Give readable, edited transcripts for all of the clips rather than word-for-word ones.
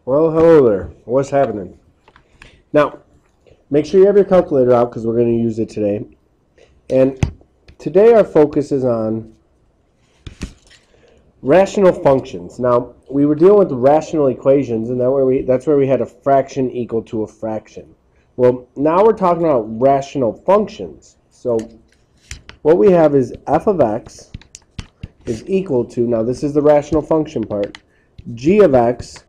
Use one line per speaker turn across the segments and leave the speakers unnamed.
Well, hello there. What's happening? Now, make sure you have your calculator out because we're going to use it today. And today our focus is on rational functions. Now, we were dealing with rational equations, and that's where we had a fraction equal to a fraction. Well, now we're talking about rational functions. So, what we have is f of x is equal to, now this is the rational function part, g of x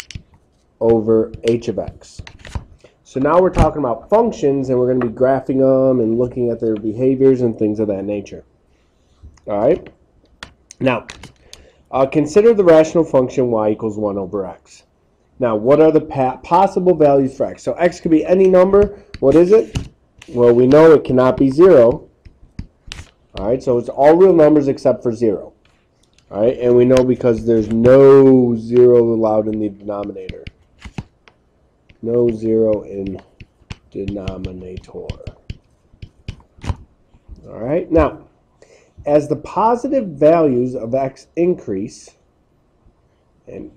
over h of x. So now we're talking about functions, and we're going to be graphing them and looking at their behaviors and things of that nature. All right? Now, consider the rational function y equals 1 over x. Now, what are the possible values for x? So x could be any number. What is it? Well, we know it cannot be 0. All right, so it's all real numbers except for 0. All right, and we know because there's no 0 allowed in the denominator. No 0 in denominator. All right, now, as the positive values of x increase, and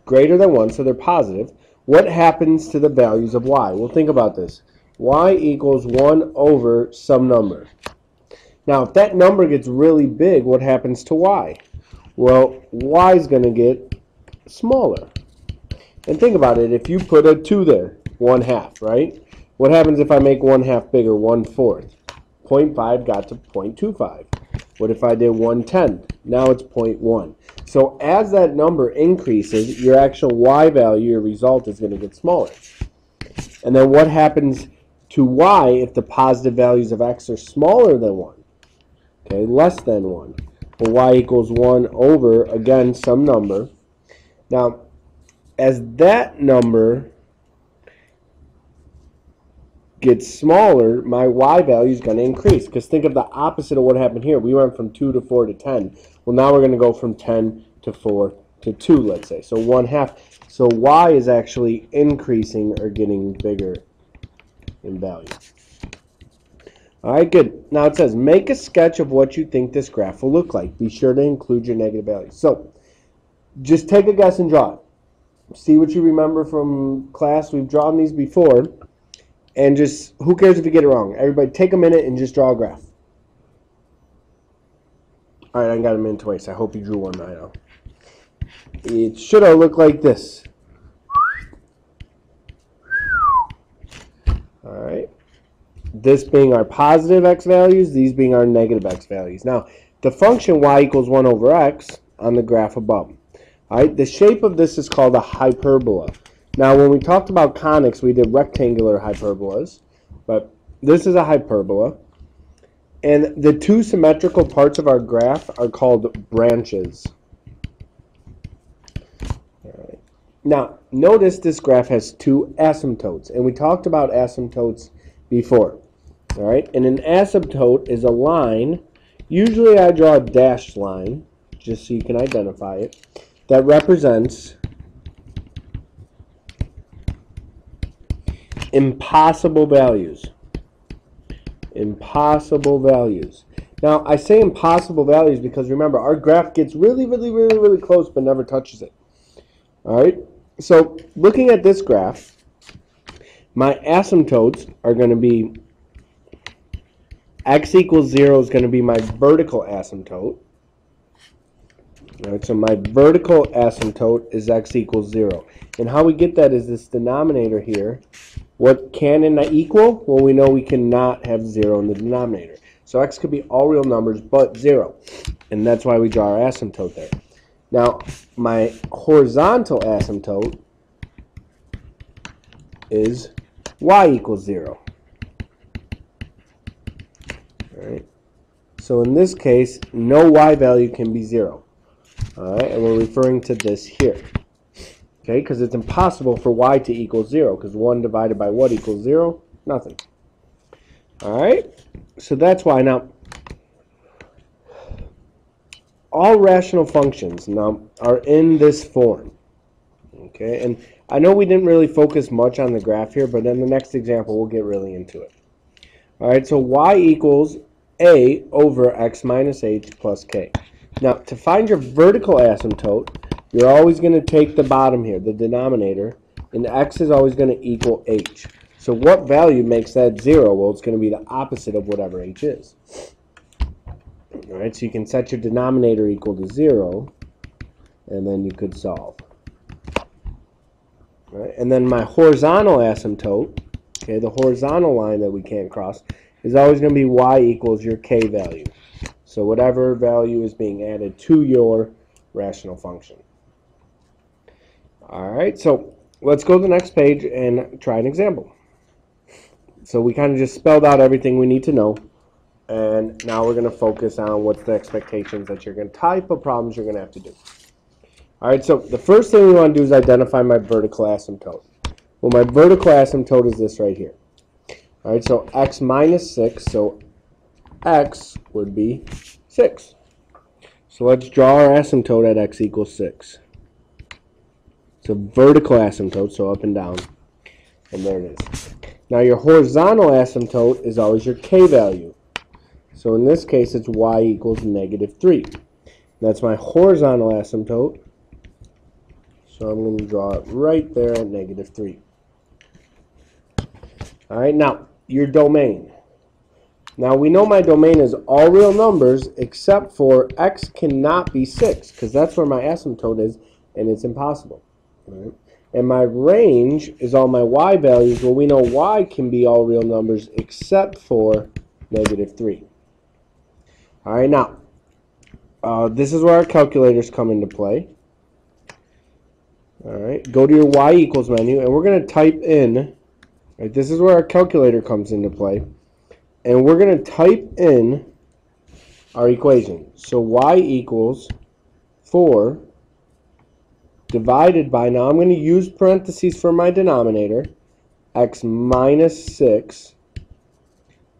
greater than 1, so they're positive, what happens to the values of y? Well, think about this. Y equals 1 over some number. Now, if that number gets really big, what happens to y? Well, y is going to get smaller. And think about it, if you put a 2 there, 1/2, right? What happens if I make 1/2 bigger, 1/4? 0.5 got to 0.25. What if I did 1/10? Now it's 0.1. So as that number increases, your actual y value, your result, is going to get smaller. And then what happens to y if the positive values of x are smaller than 1? Okay, less than 1. Well, y equals 1 over, again, some number. Now, as that number gets smaller, my y value is going to increase. Because think of the opposite of what happened here. We went from 2 to 4 to 10. Well, now we're going to go from 10 to 4 to 2, let's say. So 1/2. So y is actually increasing or getting bigger in value. All right, good. Now it says, make a sketch of what you think this graph will look like. Be sure to include your negative values. So just take a guess and draw it. See what you remember from class. We've drawn these before. And just, who cares if you get it wrong? Everybody take a minute and just draw a graph. All right, I got a minute to waste. I hope you drew one right now. It should have looked like this. All right. This being our positive x values, these being our negative x values. Now, the function y equals 1 over x on the graph above. All right, the shape of this is called a hyperbola. Now, when we talked about conics, we did rectangular hyperbolas, but this is a hyperbola. And the two symmetrical parts of our graph are called branches. All right. Now, notice this graph has two asymptotes, and we talked about asymptotes before. All right, and an asymptote is a line. Usually I draw a dashed line, just so you can identify it, that represents impossible values. Impossible values. Now, I say impossible values because remember, our graph gets really, really, really, really close but never touches it. All right, so looking at this graph, my asymptotes are going to be x equals 0 is going to be my vertical asymptote. All right, so my vertical asymptote is x equals 0. And how we get that is this denominator here. What can it equal? Well, we know we cannot have 0 in the denominator. So x could be all real numbers but 0. And that's why we draw our asymptote there. Now, my horizontal asymptote is y equals 0. All right. So in this case, no y value can be 0. All right, and we're referring to this here. Okay, because it's impossible for y to equal 0, because 1 divided by what equals 0? Nothing. All right, so that's why. Now, all rational functions now are in this form. Okay, and I know we didn't really focus much on the graph here, but in the next example, we'll get really into it. All right, so y equals a over x minus h plus k. Now, to find your vertical asymptote, you're always going to take the bottom here, the denominator, and x is always going to equal h. So what value makes that 0? Well, it's going to be the opposite of whatever h is. All right, so you can set your denominator equal to 0, and then you could solve. All right, and then my horizontal asymptote, okay, the horizontal line that we can't cross, is always going to be y equals your k value. So whatever value is being added to your rational function. All right, so let's go to the next page and try an example. So we kind of just spelled out everything we need to know, and now we're going to focus on what's the expectations that you're going to type of problems you're going to have to do. All right, so the first thing we want to do is identify my vertical asymptote. Well, my vertical asymptote is this right here. All right, so x minus 6, so x would be 6. So let's draw our asymptote at x equals 6. It's a vertical asymptote, so up and down, and there it is. Now your horizontal asymptote is always your k value. So in this case, it's y equals negative 3. That's my horizontal asymptote. So I'm going to draw it right there at negative 3. All right, now your domain. Now we know my domain is all real numbers except for x cannot be 6 because that's where my asymptote is and it's impossible. All right? And my range is all my y values. Well, we know y can be all real numbers except for negative 3. All right, now this is where our calculators come into play. All right, go to your y equals menu, and we're going to type in, right, this is where our calculator comes into play, and we're going to type in our equation. So y equals 4 divided by, now I'm going to use parentheses for my denominator, x minus 6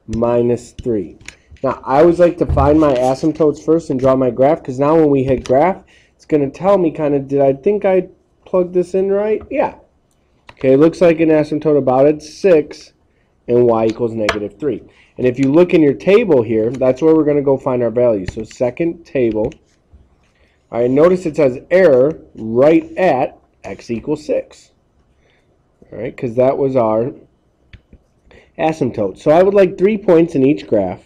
minus 3. Now, I always like to find my asymptotes first and draw my graph, because now when we hit graph, it's going to tell me kind of, did I think I plug this in right? Yeah. Okay, it looks like an asymptote about it, 6, and y equals negative 3. And if you look in your table here, that's where we're going to go find our value. So second table. All right, notice it says error right at x equals 6. All right, because that was our asymptote. So I would like 3 points in each graph.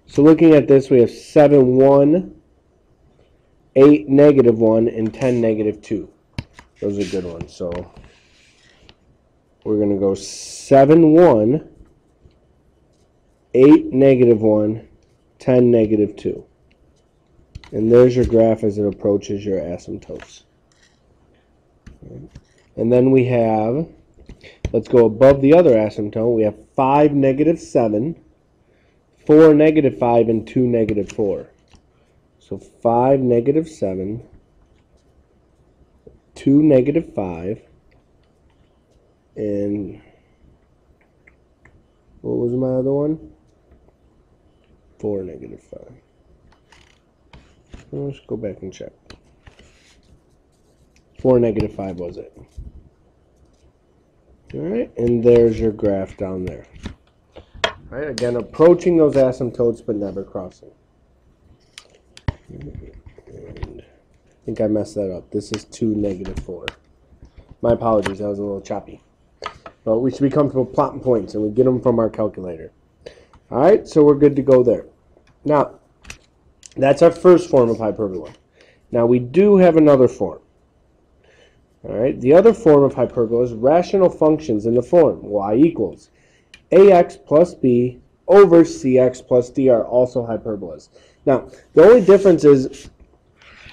So looking at this, we have 7, 1, 8, negative 1, and 10, negative 2. Those are good ones. So we're going to go 7, 1, 8, negative 1, 10, negative 2. And there's your graph as it approaches your asymptotes. And then we have, let's go above the other asymptote. We have 5, negative 7, 4, negative 5, and 2, negative 4. So 5, negative 7, 2, negative 5, and what was my other one? 4, negative 5. Let's go back and check. 4, negative 5 was it. Alright, and there's your graph down there. Alright, again, approaching those asymptotes but never crossing. And I think I messed that up. This is 2, negative 4. My apologies, that was a little choppy. But we should be comfortable plotting points, and we get them from our calculator. Alright, so we're good to go there. Now, that's our first form of hyperbola. Now, we do have another form. Alright, the other form of hyperbola is rational functions in the form y equals ax plus b over cx plus d are also hyperbolas. Now, the only difference is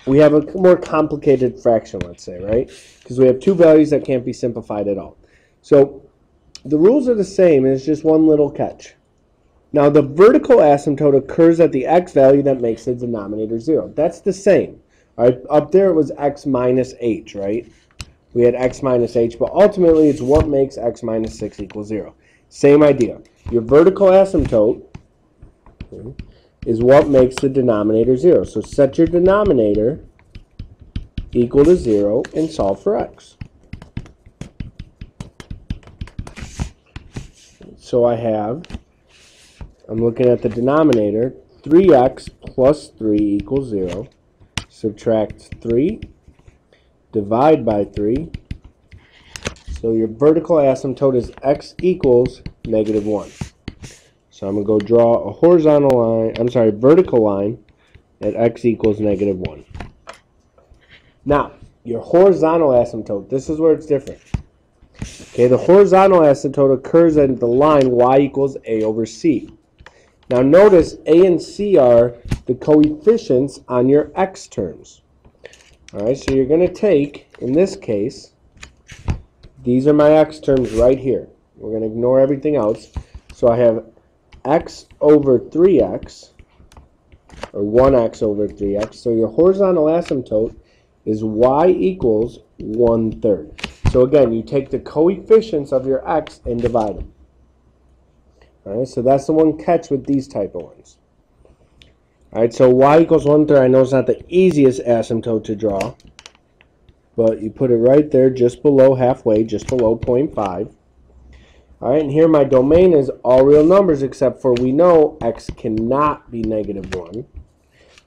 we have a more complicated fraction, let's say, right? Because we have two values that can't be simplified at all. So the rules are the same, and it's just one little catch. Now, the vertical asymptote occurs at the x value that makes the denominator 0. That's the same. All right, up there it was x minus h, right? We had x minus h, but ultimately it's what makes x minus 6 equals 0. Same idea. Your vertical asymptote is what makes the denominator 0. So set your denominator equal to 0 and solve for x. So I'm looking at the denominator, 3x plus 3 equals 0. Subtract 3, divide by 3, So your vertical asymptote is x equals -1. So I'm going to go draw a vertical line at x equals -1. Now, your horizontal asymptote, this is where it's different. Okay, the horizontal asymptote occurs at the line y equals a over c. Now notice a and c are the coefficients on your x terms. Alright, so you're going to take, in this case, these are my x terms right here. We're going to ignore everything else. So I have x over 3x, or 1x over 3x. So your horizontal asymptote is y equals 1/3. So again, you take the coefficients of your x and divide them. Alright, so that's the one catch with these type of ones. Alright, so y equals 1/3. I know it's not the easiest asymptote to draw, but you put it right there just below halfway, just below 0.5. Alright, and here my domain is all real numbers except for we know x cannot be -1.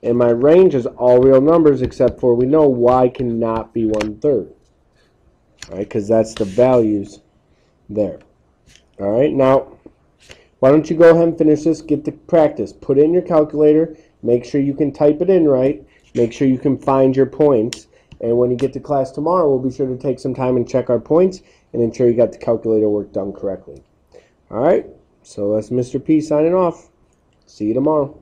And my range is all real numbers except for we know y cannot be 1/3. Alright, because that's the values there. Alright, now why don't you go ahead and finish this, get the practice. Put in your calculator, make sure you can type it in right, make sure you can find your points, and when you get to class tomorrow, we'll be sure to take some time and check our points and ensure you got the calculator work done correctly. Alright, so that's Mr. P signing off. See you tomorrow.